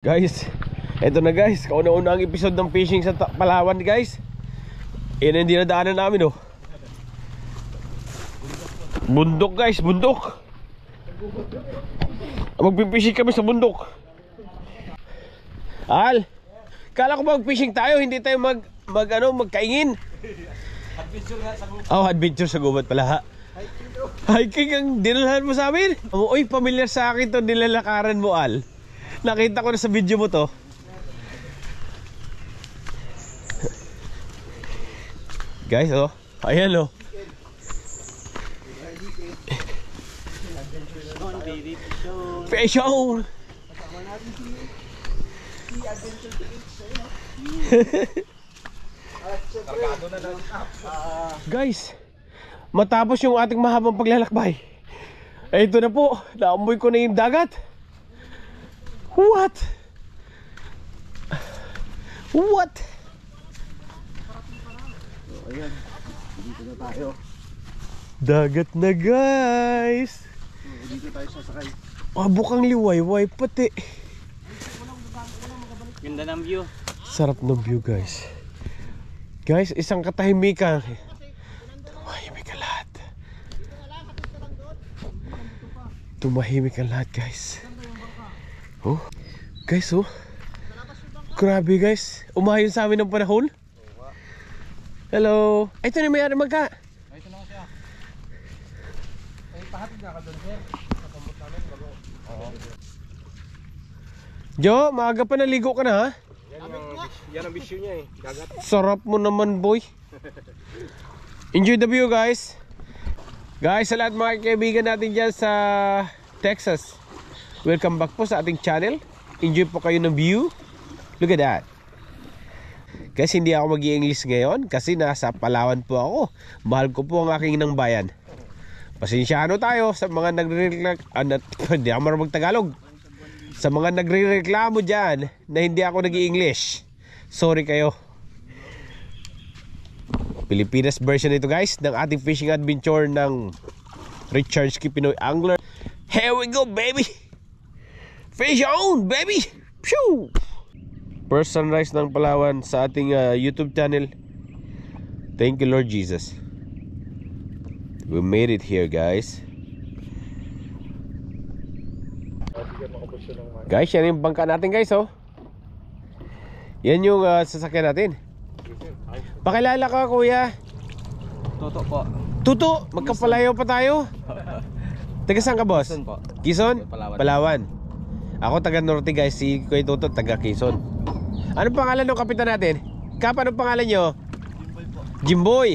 Guys, eto na guys, kauna-una ang episode ng fishing sa Palawan guys. Yan ang dinadaanan namin oh. Bundok guys, bundok. Magpipishing kami sa bundok. Al, kala ko mag-fishing tayo, hindi tayo magkaingin. Adventure nga sa gubat. Oh, adventure sa gubat pala ha. Hiking ang dinalahan mo sa amin. Uy, familiar sa akin to nilalakaran mo Al. Nakita ko na sa video mo to. Guys, oh. Ayan, oh. Fish on! Guys, matapos yung ating mahabang paglalakbay, ay ito na po, naamoy ko na yung dagat. What? What? So, ayan. Dito na tayo. Dagat na guys. So, dito tayo sasakay. Bukang liwayway pati. Ganda ng view. Sarap ng view guys. Guys, isang katahimikan. Tumahimik ang lahat. Tumahimik ang lahat guys. Oh, guys, oh. Grabe guys. Umayon sa amin ng panahon. Hello. Ito na may magka. Ito na siya. Ay, pahatid na ka doon, sir. Nakamot namin bago. Oo. Jo, maaga pa naligo ka na ha? Yan ang bisyo niya eh. Dagat. Sarap mo naman boy. Enjoy the view guys. Guys, sa lahat mga kaibigan natin dyan sa Texas, welcome back po sa ating channel. Enjoy po kayo ng view. Look at that. Guys, hindi ako mag-i-English ngayon kasi nasa Palawan po ako. Mahal ko po ang aking inang bayan. Pasensyano tayo sa mga hindi ako marunong mag-Tagalog. Sa mga nagre-reklamo dyan na hindi ako nag-i-English, sorry kayo. Pilipinas version ito guys ng ating fishing adventure ng Richard Ski Pinoy Angler. Here we go baby. Fish on baby. Phew! First sunrise ng Palawan sa ating YouTube channel. Thank you Lord Jesus. We made it here guys. Guys, yan yung bangka natin guys oh. Yan yung sasakyan natin. Pakilala ka kuya. Toto po. Tuto, magkapalayo pa tayo. Taga saan ka boss? Quezon po. Quezon? Palawan. Palawan. Ako taga Norte guys, si Kuya Tuto taga Quezon. Anong pangalan ng kapitan natin? Kap, anong pangalan nyo? Jimboy po. Jimboy.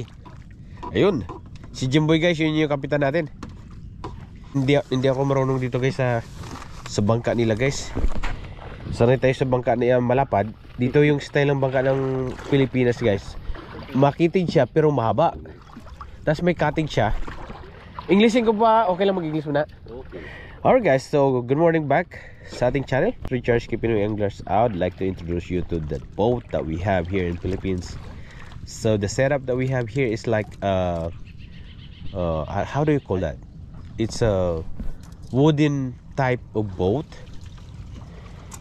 Ayun, si Jimboy guys, yun yung kapitan natin. Hindi ako marunong dito guys sa bangka nila guys. Sanay tayo sa bangka na malapad. Dito yung style ng bangka ng Pilipinas guys. Makitid siya pero mahaba. Tapos may cutting siya. Englishin ko pa, okay lang mag-English muna? Okay. Alright guys, so good morning back sa ating channel, Richard Ski Pinoy Anglers. I would like to introduce you to the boat that we have here in Philippines. So the setup that we have here is like how do you call that? It's a wooden type of boat,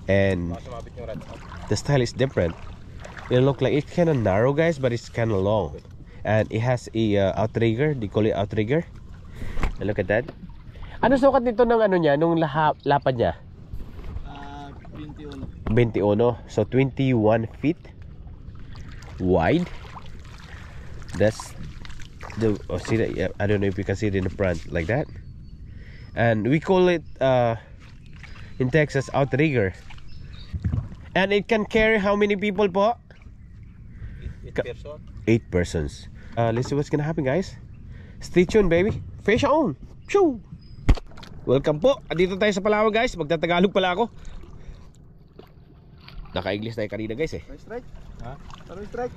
and the style is different. It look like it's kind of narrow guys, but it's kind of long, and it has a outrigger. They call it outrigger. And look at that. Ano sukat nito ng ano niya, nung lapad niya? 21. 21. So 21 feet wide. That's the see that, yeah, I don't know if you can see it in the front like that. And we call it in Texas outrigger. And it can carry how many people po? 8 persons. Let's see what's gonna happen guys. Stay tuned baby. Fish on. Shoo! Welcome po. Dito tayo sa Palawan guys. Magtatagalog pala ako. Naka-English tayo kanina guys eh. Strike? Ha? Strike?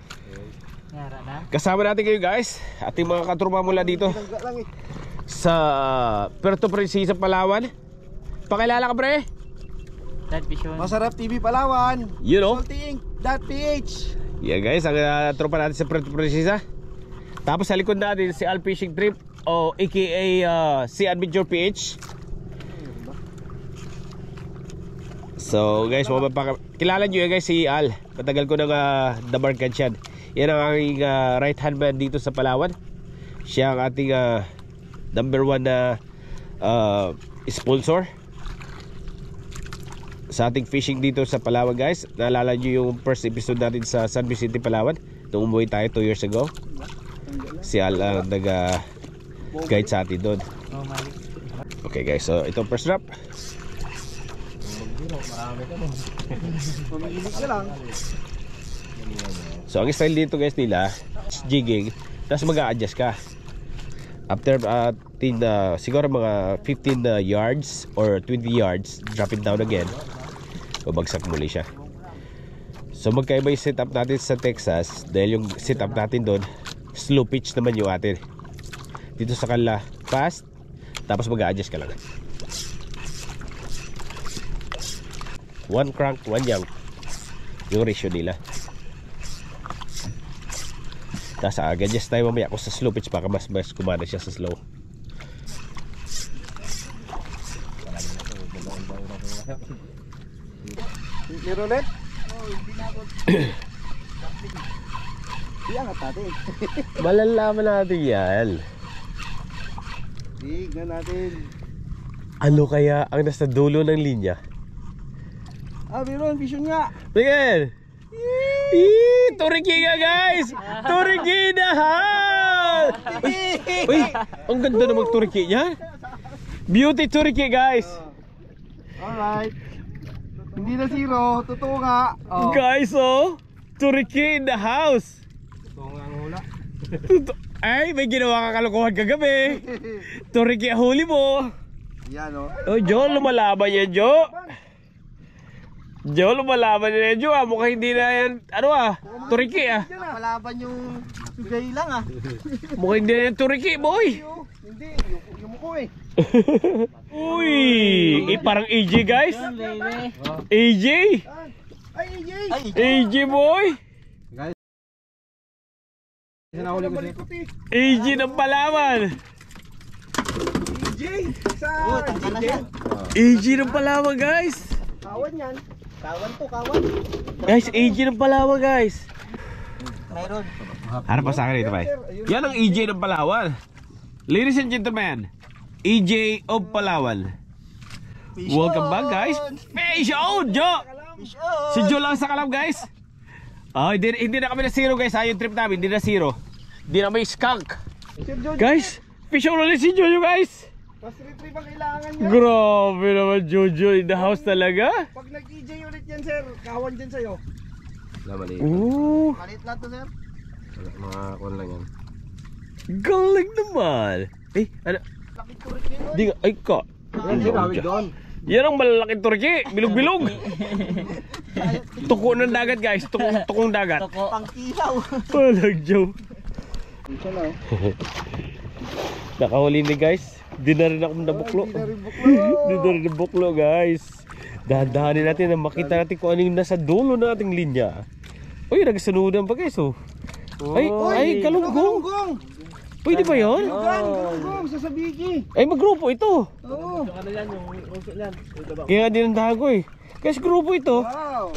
Kasama natin kayo guys. Ating mga katropa mula dito sa Puerto Princesa, Palawan. Pakilala ka pre? Masarap TV Palawan. You know? Saltyinc.ph. Yeah guys, ang tropa natin sa Puerto Princesa. Tapos sa likod natin si Al Fishing Trip o aka si Adventure PH. So guys, kilala nyo yan guys si Al. Matagal ko nang namarkad siya. Yan ang aking right hand man dito sa Palawan. Siya ang ating number 1 na sponsor sa ating fishing dito sa Palawan guys. Naalala nyo yung first episode natin sa San Vicente, Palawan, nung umuwi tayo 2 years ago. Si Al nag-guide sa atin doon. Okay guys, so ito first drop. So ang style dito guys nila, jigging, tapos mag-a-adjust ka. After siguro mga 15 yards or 20 yards, drop it down again. Babagsak muli siya. So magkaiba yung setup natin sa Texas, dahil yung setup natin doon slow pitch naman yung atin. Dito sa kanila fast, tapos mag-a-adjust ka lang. 1 crank, 1 young yung ratio nila. Tapos adjust tayo mamaya kung sa slow pitch, baka mas kumana siya sa slow. Meron ulit? Iangat natin. Malalaman natin yan. Tignan natin. Ano kaya ang nasa dulo ng linya? Meron, vision nga. Tingnan! Turiki nga guys! Turiki na ha! Uy! Ang ganda na mag-turiki yan! Beauty turiki guys! Alright. Hindi na zero, totoo nga. Guys oh! Turiki in the house! Totoo nga ang hula. Ay, may ginawa ka kalokohan kagabi! Turiki ang huli mo! Yan o. Oh, Jo, lumalaban yan, Jo! Jo, lumalaban yan, Jo. Mukhang hindi na yan, turiki Palaban yung sugay lang Mukhang hindi na yan turiki, boy! Hindi, yung muko Uy! Parang AJ guys! AJ! Ay, AJ! AJ boy! Sinahuli ko siya. AJ ng Palawan! AJ! Sa AJ ng Palawan guys! kawan yan. Kawan to, kawan. Guys, AJ ng Palawan guys! Meron. Harap pa sa akin ito, bay. Yan ang AJ ng Palawan. Ladies and gentlemen, AJ of Palawan. Welcome back guys. Fish on, Jo! Si Jo lang sa kalam guys. Hindi na kami na zero guys. Yung trip namin, hindi na zero. Hindi na may skunk. Guys, fish on ulit si Jojo guys. Mas retrieve ang kailangan niya. Grabe naman Jojo in the house talaga. Pag nag-EJ ulit yan, sir, kawan dyan sa'yo. Ooh, Malit lang to, sir. Mga kon lang yan. galing naman. Ano? Laki turik yun. Di nga, ay ka. Yan ang malalaking turki. Bilog-bilog. Tuko ng dagat guys. Tukong dagat. Pangkilaw. Walang joke. Nakahuli ni guys. Di na rin ako nabuklo. Di na rin nabuklo guys. Dahan-dahanin natin na makita natin kung ano yung nasa dulo ng ating linya. Uy, nagsunudan pa guys oh. Ay, galunggong. Pwede ba yun? Galunggong, sa sabiki. Ay, maggrupo ito. Oo. Kaya dinandahan ko eh. Guys, grupo ito. Wow.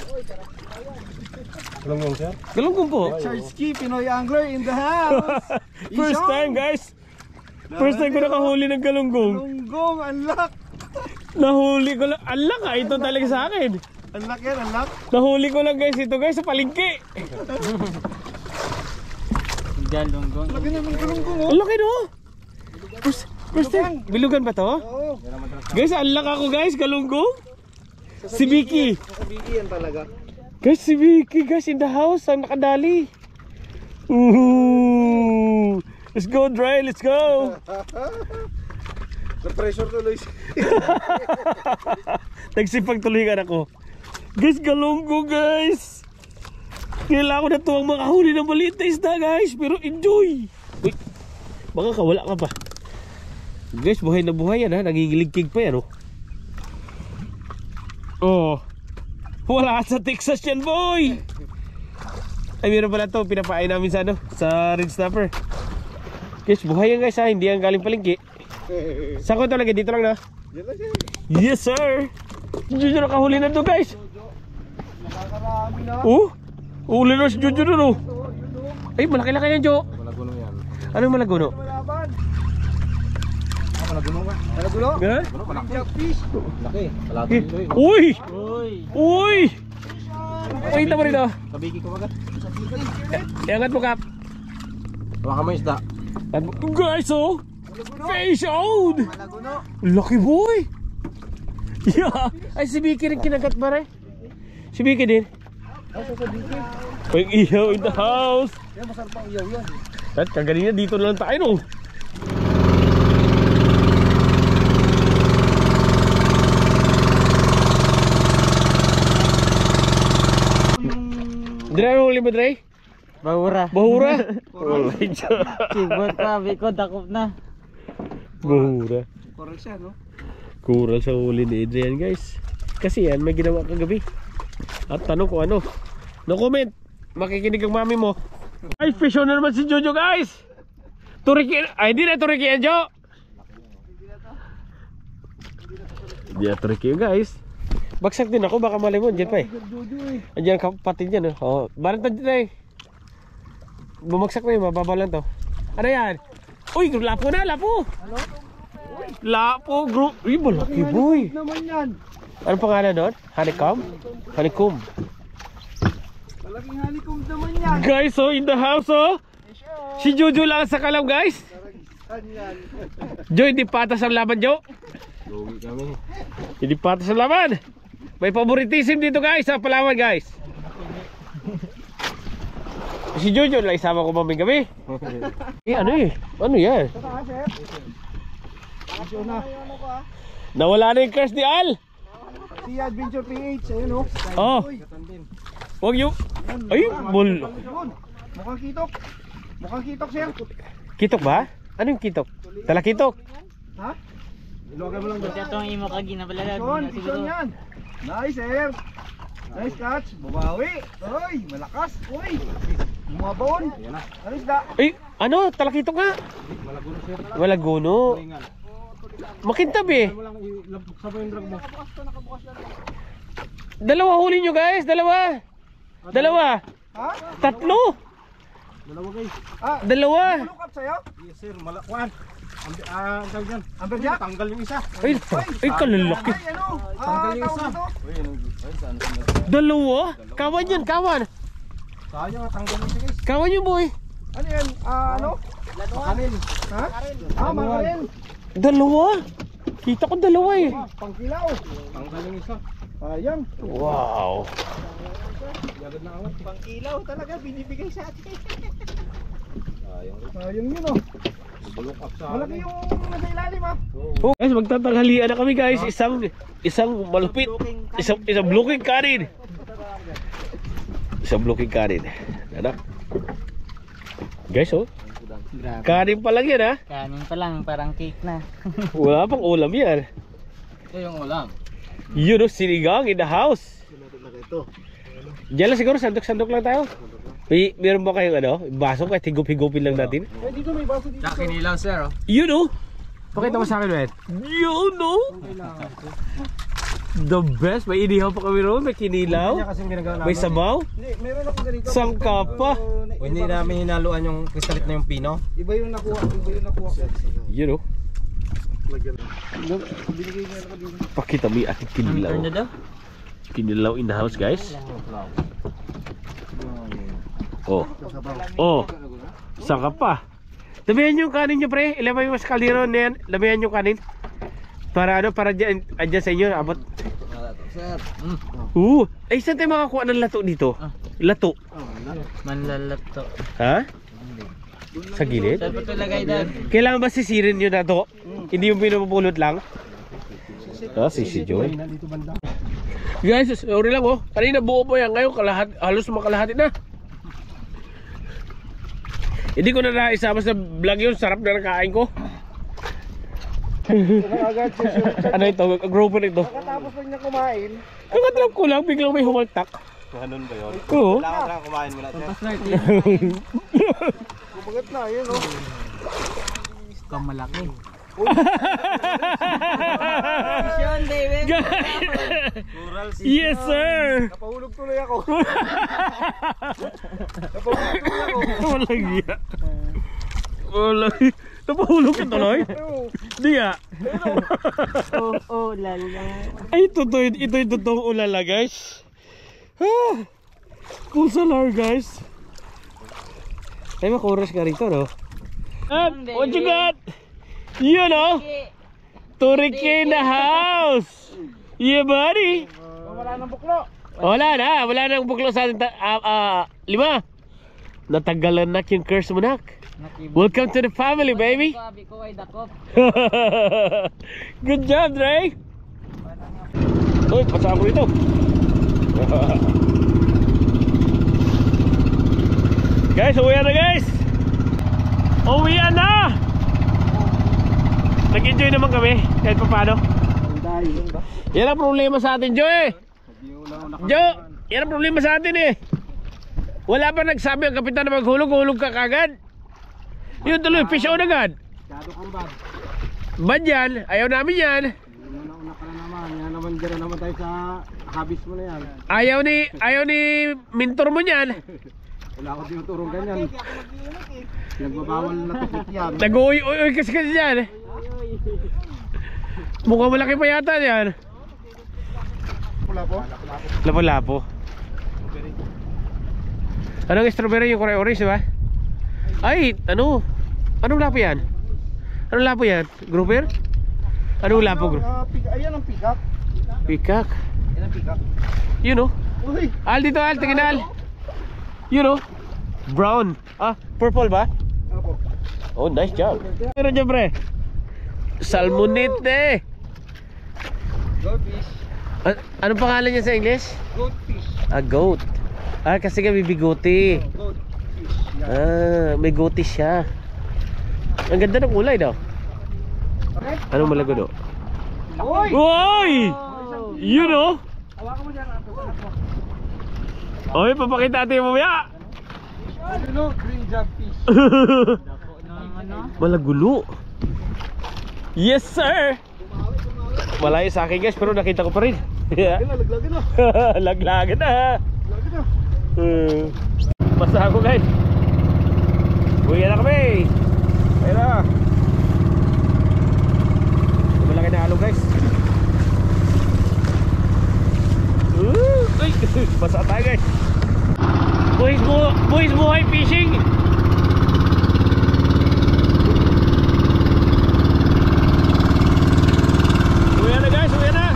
Galunggong sir? Galunggong po. Charles Key, Pinoy Angler in the house. First time guys. First time ko nakahuli ng galunggong. Galunggong, unlock. Nahuli ko lang. Alak ah, ito talaga sa akin. Unlock yan, unlock. Nahuli ko lang guys ito guys sa palengke. Galunggong. Laki naman galunggong, oh. Ang laki no. First time. Bilugan ba to? Oo. Guys, alak ako guys, galunggong. Si Vicky. Sa sabiki yan talaga. Guys, si Vicky guys in the house ang nakadali. Ooh. Let's go Dry, let's go. Na-pressure tuloy. Nagsipag tuloy yung anak ko. Guys, galunggong guys. Kailangan ko na ito ang makahuli ng maliit na isda guys. Pero enjoy. Uy, baka kawala ka pa. Guys, buhay na buhay yan ha. Nangingiligkig pa yan oh. Oh. Wala sa Texas yan boy. Ay, meron pala ito. Pinapain namin sa sa red snapper. Guys, buhay yan guys ha. Hindi yan galing palengke. Saan ko ito lagi? Dito lang na. Yan lang, sir. Yes sir. Jojo nakahuli na to guys. Nakakarami na. Uli na si Jojo doon oh. Ay, malaki-laki yan, Jo. Malaguno yan. Ano yung malaguno? Malaban. Malaguno ka. Malagulo. Ganun? Jackfish. Laki. Palagi nito eh. Uy! Uy! Uy! Pakita mo rito. Kabigi ko agad. Iangat mo, Kap. Baka mo isda. Guys, oh! Fish out! Malaguno. Lucky boy! Yeah! Ay, si Vicky rin kinagat ba rin? Si Vicky din. Pag ihaw in the house. Yan, masarap ang iyaw yan. At kaganina dito na lang tayo no. Dre, ano huli mo, Dre? Bahura. Bahura? Alright. Sibot ka, biko, dakop na. Bahura. Correct siya, no? Kural sa huli ni Adrian, guys. Kasi yan, may ginawa kagabi. At tanong ko ano. No comment. Makikinig ang mami mo. Ay, fish on na naman si Jojo, guys. Turiki. Ay, hindi na turiki yan, Jo. Hindi na turiki yun, guys. Bagsak din ako. Baka mali mo. Andiyan pa eh. Andiyan kapatid yan. Oh. Barantan din eh. Bumagsak na yun. Mababa lang to. Ano yan? Uy, lapo na. Lapo. Lapo, group. Uy, malaki boy. Naman yan. Anong pangalan doon? Honeycomb? Honeycomb. Malaking halikom naman yan. Guys, oh, in the house, oh. Si Jojo lang sa kalam, guys. Saan yan? Jo, hindi patas ang laban, Jo. Lugi kami. Hindi patas ang laban. May favoritism dito, guys, sa Palawan, guys. Si Jojo lang isama ko maming gabi. Ano eh? Ano yan? Saka, sir. Action na. Nawala na yung curse ni Al. Si Adventure PH, ayun o. Oh. Huwag yung... Ay, bol. Mukhang kitok. Mukhang kitok, sir. Kitok ba? Ano yung kitok? Talakitok. Ha? Iluwagan mo lang doon. Ito ang imo kagi na pala Action yan. Nice, sir. Nice catch. Babawi. Uy, malakas. Uy. Bumabaon. Ano isda? Ay, ano? Talakitok nga. Malaguno sir. Malaguno. Makintab eh. Walang ilabuksa mo yung drag mo. Dalawa huli nyo, guys. Dalawa. Ha? Tatlo. Dalawa guys. Dalawa. Look up sa'yo? Yes sir, malakwan. Ang tawag dyan. Amber Jack? Tanggal yung isa. Ay, kalalaki. Ay, ano? Tanggal yung isa. Tawag dito? Dalawa? Kawan yan, kawan. Sayang tanggal yung isa guys. Kawan yung boy. Ano yan? Ano? Makanin. Ha? Makarin. Dalawa? Kita ko dalawa eh. Pangkilaw. Tanggal yung isa. Sayang. Wow. Yagad na awat. Pangkilaw talaga binibigay sa atin. Sayang. Sayang yun oh. Bulok up sa Malaki yung nasa ilalim ah. Oh, guys, magtatanghalian na kami, guys. Isang malupit. Isang blocking kanin. Isang blocking kanin. Anak. Guys, oh. Grabe. Kanin pa lang yan, ha. Kanin pa lang, parang cake na. Wala pang ulam yan. Ito yung ulam. Yun, oh, sinigang in the house. Diyan lang siguro, sandok-sandok lang tayo. Meron ba kayong ano? Baso kahit higup-higupin lang natin? Eh dito may baso dito. Tsaka kinilaw sir oh. Yun, oh. Pakita mo sa akin, man. Yun, oh. The best. May inihaw pa kami roon. May kinilaw. Kasing ginagawa namin. May sabaw. Hindi, meron ako ganito. Sangka pa. O, hindi namin hinaluan yung kristalit na yung pino. Iba yung nakuha ko. Yun, oh. Binigay niya ako dito. Pakita mo yung ating kinilaw. Turn na daw. Kinilaw in the house, guys. Oh. Oh. Sangka pa. Damihan yung kanin nyo, pre. Ilabay mo sa kaldero na yan. Damihan yung kanin. Para ano, para dyan sa inyo. Abot. Sir. Ay, saan tayo makakuha ng lato dito? Lato. Manlalato. Ha? Sa gilid? Saan pa ito lagay doon? Kailangan ba sisirin yun na to? Hindi yung pinapupulot lang? Si Joy. Guys, sorry lang oh. Kanina buo po yan. Ngayon halos makalahati na. Hindi ko na naisama sa vlog yun. Sarap na nakain ko. Ano ito? Grouper ito. Pagkatapos lang niya kumain. Ang atrap ko lang, biglang may humaltak. Ganun ba yun? Oo. Kailangan lang kumain muna sir. Kumagat na, yun oh. Kang malaki. Yun, David. Yes, sir. Napahulog tuloy ako. Walang iya. Walang. Napahulog ka tuloy? Di nga. Oh, lala. Ay, ito yung totoong ulala, guys. Kusalar, guys. Ay, makuras ka rito, no? What you got? You know? Turiki in the house. Yeah, buddy. Wala nang buklo. Wala nang buklo sa atin. 5. Natanggalan na yung curse mo, nak. Welcome to the family, baby. Sabi ko ay dakop. Good job, Dre. Uy, pasa ako rito. Guys, uwian na, guys. Uwian na. Nag-enjoy naman kami kahit pa paano. Yan ang problema sa atin, Joe. Joe, yan ang problema sa atin eh. Wala pa nagsabi ang kapitan na maghulog-hulog ka kagad. Yun tuloy, fish on agad. Masyado kang bad. Bad yan, ayaw namin yan. Una ka na naman. Yan naman dyan naman tayo sa habits mo na yan. Ayaw ni mentor mo yan. Wala ako tinuturong ganyan. Nagbabawal na teknik yan. Nag-uy-uy kasi yan. Mukhang malaki pa yata yan. Wala po? Lapo-lapo. Anong strawberry yung orange, diba? Ay, ano? Anong lapo yan? Anong lapo yan? Grouper? Anong lapo? Ayan ang pikak. Pikak. Ayan ang pikak. You know? Uy! Al dito, Al, tingin Al. You know? Brown. Purple ba? Ako. Oh, nice job. Meron dyan, pre. Salmonite. Goldfish. Anong pangalan niya sa English? Goldfish. Goat. Kasi nga may bigote. Goldfish. May gote siya. Ang ganda ng kulay daw. Okay? Anong malago do? Uy! Uy! You know? Hawakan mo dyan. Oy, papakita natin mamaya. Ano? Green job fish. Malagulo. Yes, sir. Malayo sa akin, guys, pero nakita ko pa rin. Laglagan na. Laglagan na. Laglagan na. Basta ako, guys. Uwi na kami. Ayun na. Malaki na halo, guys. Uy, basa tayo, guys. Boys buhay fishing. Uwi na, guys, uwi na.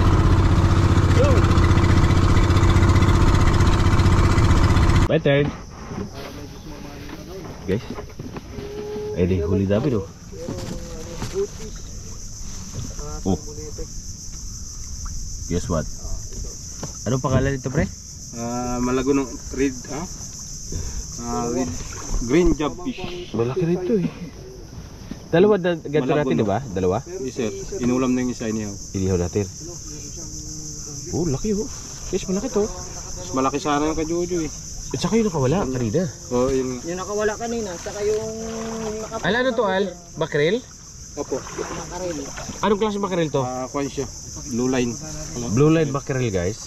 My turn. Guys, ay di huli namin oh. Oh. Guess what? Anong pangalan nito, pre? Malago ng red, red green job fish. Malaki rito eh. Dalawa na ganito Malago, natin, no? di ba? Dalawa? Yes, sir. Inulam na yung isa inihaw. Inihaw natin. Oh, laki oh. Guys, malaki to. Mas malaki sana yung kay Jojo eh. At saka yung nakawala kanina. Oh, yung... Yung nakawala kanina, saka yung Al, ano to, Al? Makrel? Opo. nakakarel. Anong klase makrel to? Kuhan siya. Blue line. Blue line makrel, guys.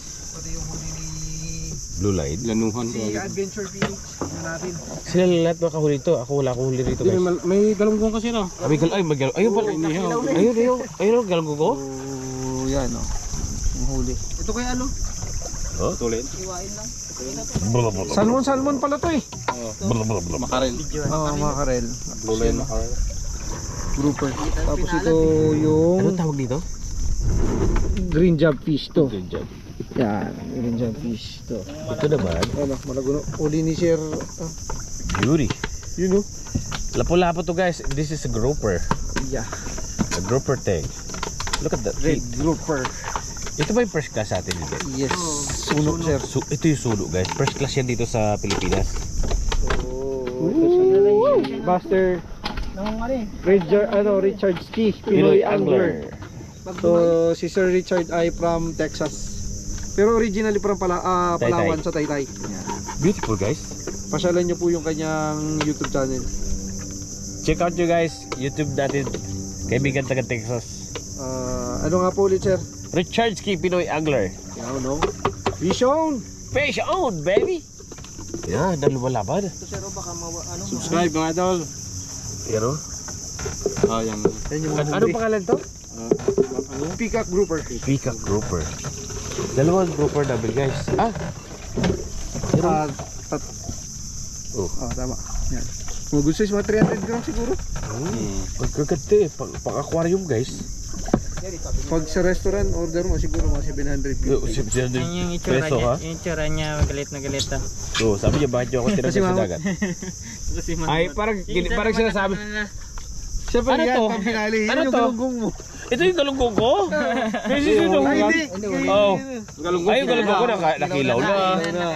Blue line. Lanuhan. Adventure PH natin. Sila lahat makahuli to. Ako wala akong huli rito, guys. May galunggong kasi na. Ayun pala. Ayun, galunggo ko. Oh, yan oh. Yung huli. Ito kaya ano? Oh, Tulin. Iwain lang. Salmon pala to eh. Makarel. Oo, makarel. Blue line makarel. Grouper. Tapos ito yung Anong tawag dito? green job fish to. Good job. Yan, green job fish to. Ito naman, Ano, malaguno. Uli ni Sir. beauty. You know? Lapo-lapo to, guys. This is a grouper. Yeah. A grouper tank. Look at that. Red grouper. Ito ba yung first class sa atin? Hindi? Yes. Sunog, sir. Ito yung sulo, guys. First class yan dito sa Pilipinas. Buster. Richard Ski. Pinoy Angler. So, si Sir Richard ay from Texas. Pero originally from Palawan sa Taytay. Beautiful, guys. Pasyalan nyo po yung kanyang YouTube channel. Check out you guys. YouTube natin. Kaibigan taga Texas. Ano nga po ulit, sir? Richard Ski Pinoy Angler. Yan, no? Vision! Fish on, baby! Yan, dalawa laban. Subscribe mga idol. Yan o. Yan. Anong pangalan to? Peacock Grouper. Peacock Grouper. Dalawang grouper namin guys. Tama. Yan. Mga good size, mga 300 grams siguro. Pagkagati, pang-aquarium guys. Pag sa restaurant, order mo siguro mga 750. Yung itsura Peso, niya, ha? yung itsura niya, galit na galit ah. So, sabi niya, bakit niyo ako tinagay sa dagat? Ay, parang sinasabi. Siyempre Ano yan, to? pang pinali. Ano Yung to? galunggong mo. Ito yung galunggong ko? Kasi ito Ay, hindi. Oh. Ay, yung galunggong ko nakilaw na. Nakain na.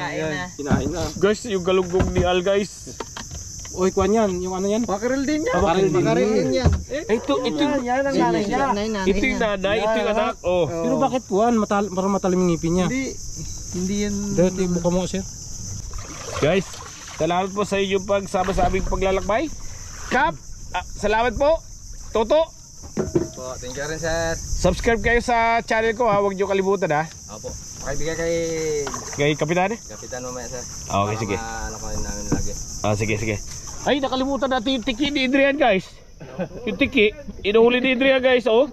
Kinain na. Guys, yung galunggong ni Al guys. Uy, kuhan yan. Yung ano yan? Mackerel din yan. Makarel din yan. Ito Yan ang nanay niya. ito yung nanay, ito yung anak. Oh. Pero bakit kuhan? Parang matalim yung ngipin niya. Hindi yan. Dirty buka mo, sir. Guys, salamat po sa inyong pagsama sa aming paglalakbay. Kap, salamat po. Toto, Po, thank you rin sir. subscribe kayo sa channel ko ha. Huwag niyo kalimutan ha. Opo. Pakibigay kay Kay Kapitan. Kapitan mamaya sir. Okay, sige. Ano ko rin namin lagi. Sige. Ay, nakalimutan natin yung tiki ni Adrian guys. Yung tiki, inuhuli ni Adrian guys, oh.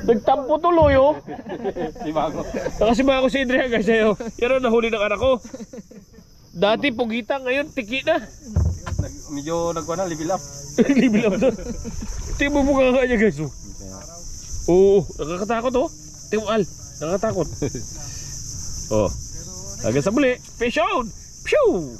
Nagtampo tuloy, oh. Nakasibago si Adrian guys, ayo. Yan ang nahuli ng anak ko. Dati pugita, ngayon tiki na. Medyo nagkuhan na, level up. Libil ako doon. Tingnan mo mukha nga niya guys, oh. Oo, nakakatakot, oh. Tingnan mo, Al, nakakatakot. Oh, hanggang sa muli, fish on! Phew!